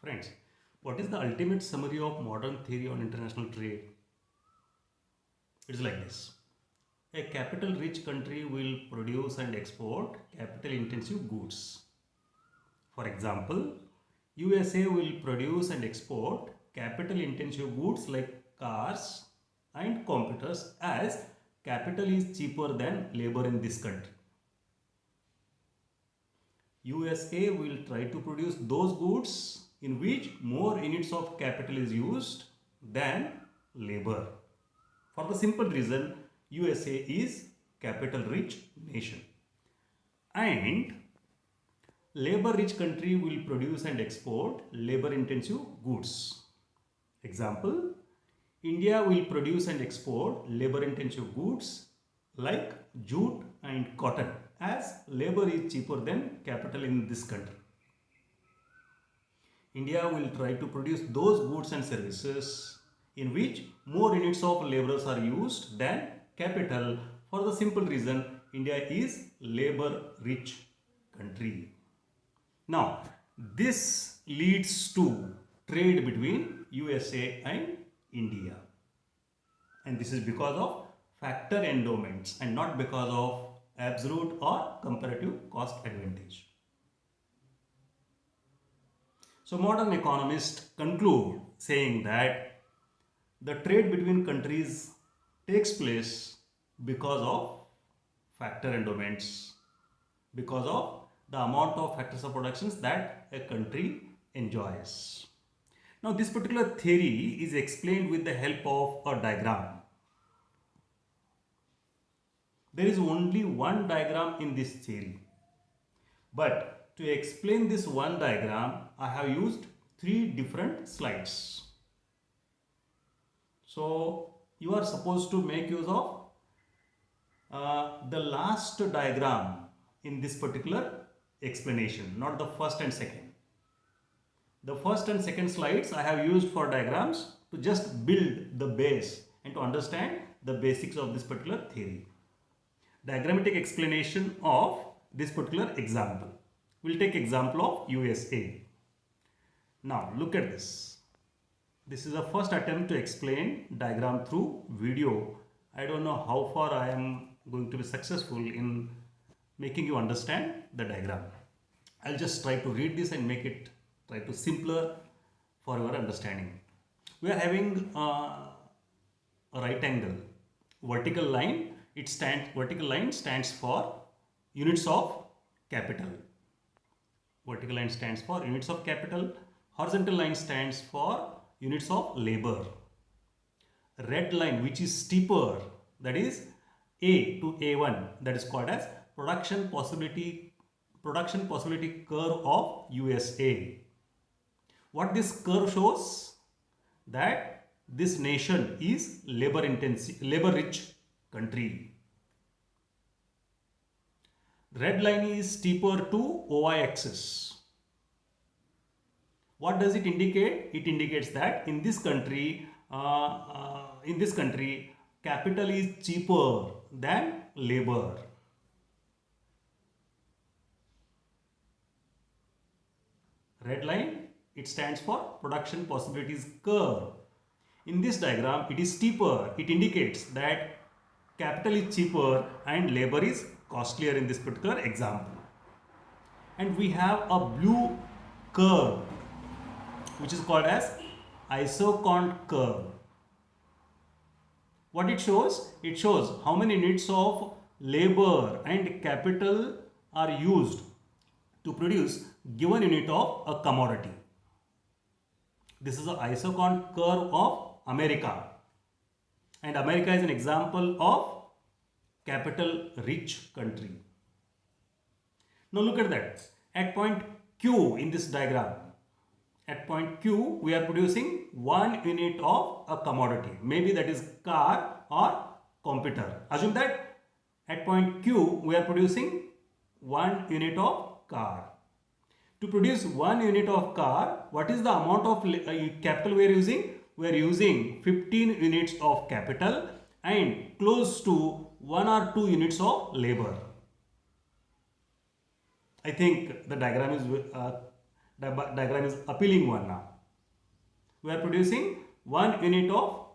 Friends, what is the ultimate summary of modern theory on international trade? It's like this. A capital rich country will produce and export capital intensive goods. For example, USA will produce and export capital intensive goods like cars and computers as capital is cheaper than labor in this country. USA will try to produce those goods in which more units of capital is used than labor. For the simple reason, USA is capital rich nation. And labor rich country will produce and export labor intensive goods. Example, India will produce and export labor intensive goods like jute and cotton as labor is cheaper than capital in this country. India will try to produce those goods and services in which more units of laborers are used than capital for the simple reason India is labor rich country. Now, this leads to trade between USA and India. And this is because of factor endowments and not because of absolute or comparative cost advantage. So modern economists conclude saying that the trade between countries takes place because of factor endowments, because of the amount of factors of productions that a country enjoys. Now this particular theory is explained with the help of a diagram. There is only one diagram in this theory, but to explain this one diagram I have used three different slides. So you are supposed to make use of the last diagram in this particular explanation, not the first and second. The first and second slides I have used for diagrams to just build the base and to understand the basics of this particular theory. Diagrammatic explanation of this particular example. We'll take example of USA. Now look at this. This is the first attempt to explain diagram through video. I don't know how far I am going to be successful in making you understand the diagram. I'll just try to read this and make it try to simpler for your understanding. We are having a right angle, vertical line. Vertical line stands for units of capital. Vertical line stands for units of capital. Horizontal line stands for units of labor. Red line, which is steeper, that is A to A1, that is called as production possibility curve of USA. What this curve shows? That this nation is labor rich country. Red line is steeper to OI axis. What does it indicate? It indicates that in this country, capital is cheaper than labor. Red line, it stands for production possibilities curve. In this diagram, it is steeper. It indicates that capital is cheaper and labor is costlier in this particular example. And we have a blue curve which is called as isocont curve. What it shows? It shows how many units of labor and capital are used to produce given unit of a commodity. This is the isocont curve of America. And America is an example of capital rich country. Now look at that. At point Q in this diagram, at point Q we are producing 1 unit of a commodity. Maybe that is car or computer. Assume that at point Q we are producing 1 unit of car. To produce 1 unit of car, what is the amount of capital we are using? We are using 15 units of capital and close to 1 or 2 units of labor. I think the diagram is diagram is appealing one now. We are producing 1 unit of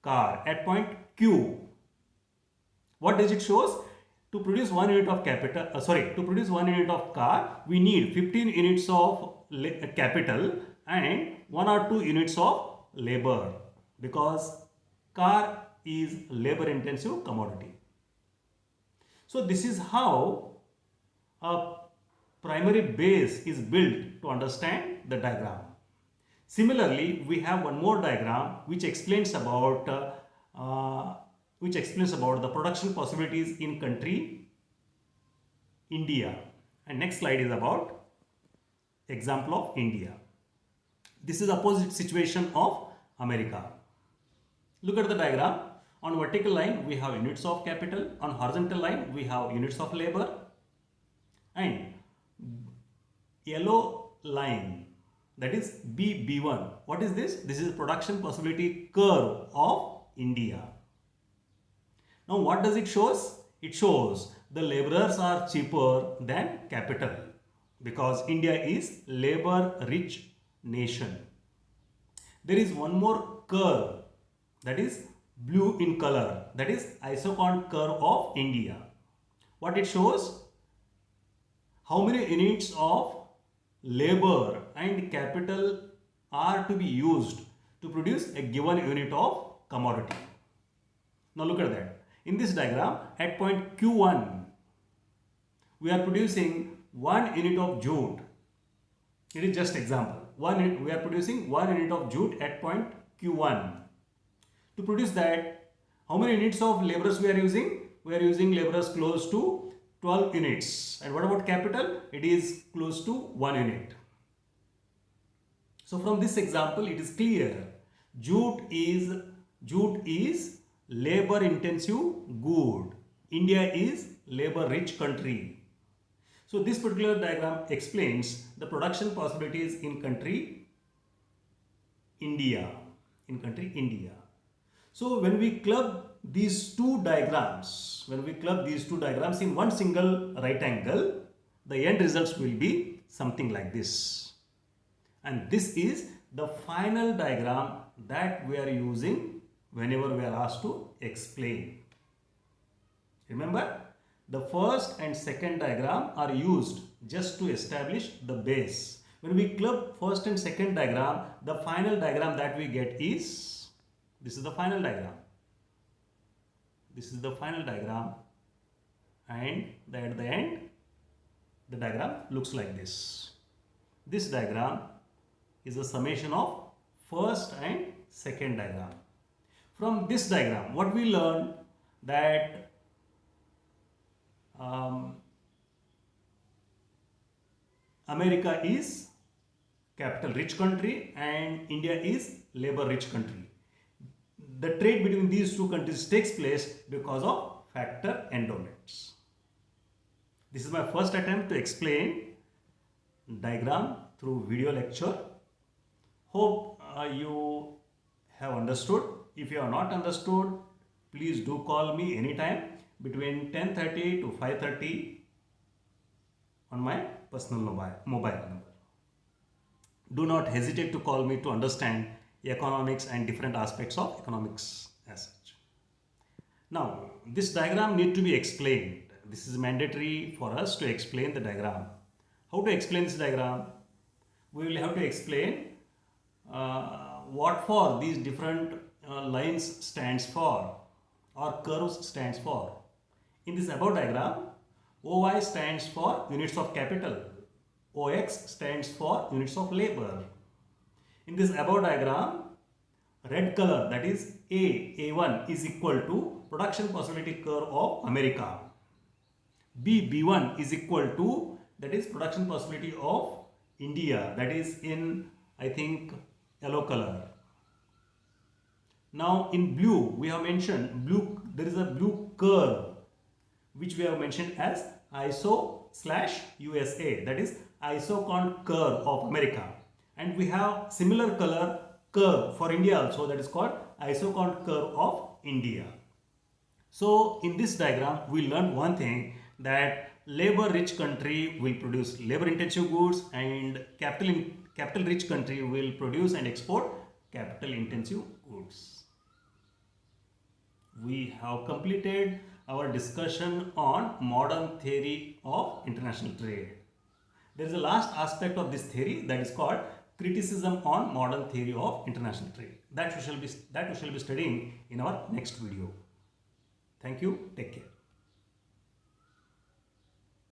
car at point Q. What does it shows? To produce 1 unit of to produce 1 unit of car, we need 15 units of capital and 1 or 2 units of labor, because car is labor intensive commodity. So this is how a primary base is built to understand the diagram. Similarly, we have one more diagram which explains about the production possibilities in country India. And next slide is about example of India. This is opposite situation of America. Look at the diagram. On vertical line we have units of capital, on horizontal line we have units of labor, and yellow line, that is B1. What is this? This is production possibility curve of India. Now what does it shows? It shows the laborers are cheaper than capital, because India is labor rich nation. There is one more curve, that is blue in color, that is isochron curve of India. What it shows? How many units of labor and capital are to be used to produce a given unit of commodity. Now look at that. In this diagram, at point Q1, we are producing 1 unit of jute. It is just example. We are producing 1 unit of jute at point Q1. To produce that, how many units of laborers we are using? We are using laborers close to 12 units. And what about capital? It is close to 1 unit. So from this example, it is clear jute is labor intensive good. India is labor rich country. So this particular diagram explains the production possibilities in country India. So when we club these two diagrams in one single right angle, the end results will be something like this. And this is the final diagram that we are using whenever we are asked to explain. Remember, the first and second diagram are used just to establish the base. When we club first and second diagram, the final diagram that we get is, this is the final diagram. And at the end, the diagram looks like this. This diagram is a summation of first and second diagram. From this diagram, what we learned, that America is capital rich country and India is labor rich country. The trade between these two countries takes place because of factor endowments. This is my first attempt to explain diagram through video lecture. Hope you have understood. If you have not understood, please do call me anytime between 10:30 to 5:30 on my personal mobile number. Do not hesitate to call me to understand economics and different aspects of economics as such. Now, this diagram needs to be explained. This is mandatory for us to explain the diagram. How to explain this diagram? We will have to explain what for these different lines stands for or curves stands for. In this above diagram, OY stands for units of capital, OX stands for units of labor. In this above diagram, red color, that is A1 is equal to production possibility curve of America. B1 is equal to, that is production possibility of India, that is in, I think, yellow color. Now in blue, we have mentioned there is a blue curve which we have mentioned as ISO/USA, that is isochron curve of America. And we have similar color curve for India also, that is called isochron curve of India. So in this diagram, we learned one thing, that labor rich country will produce labor intensive goods and capital rich country will produce and export capital intensive goods. We have completed our discussion on modern theory of international trade. There is a last aspect of this theory that is called criticism on modern theory of international trade. That we shall be studying in our next video. Thank you. Take care.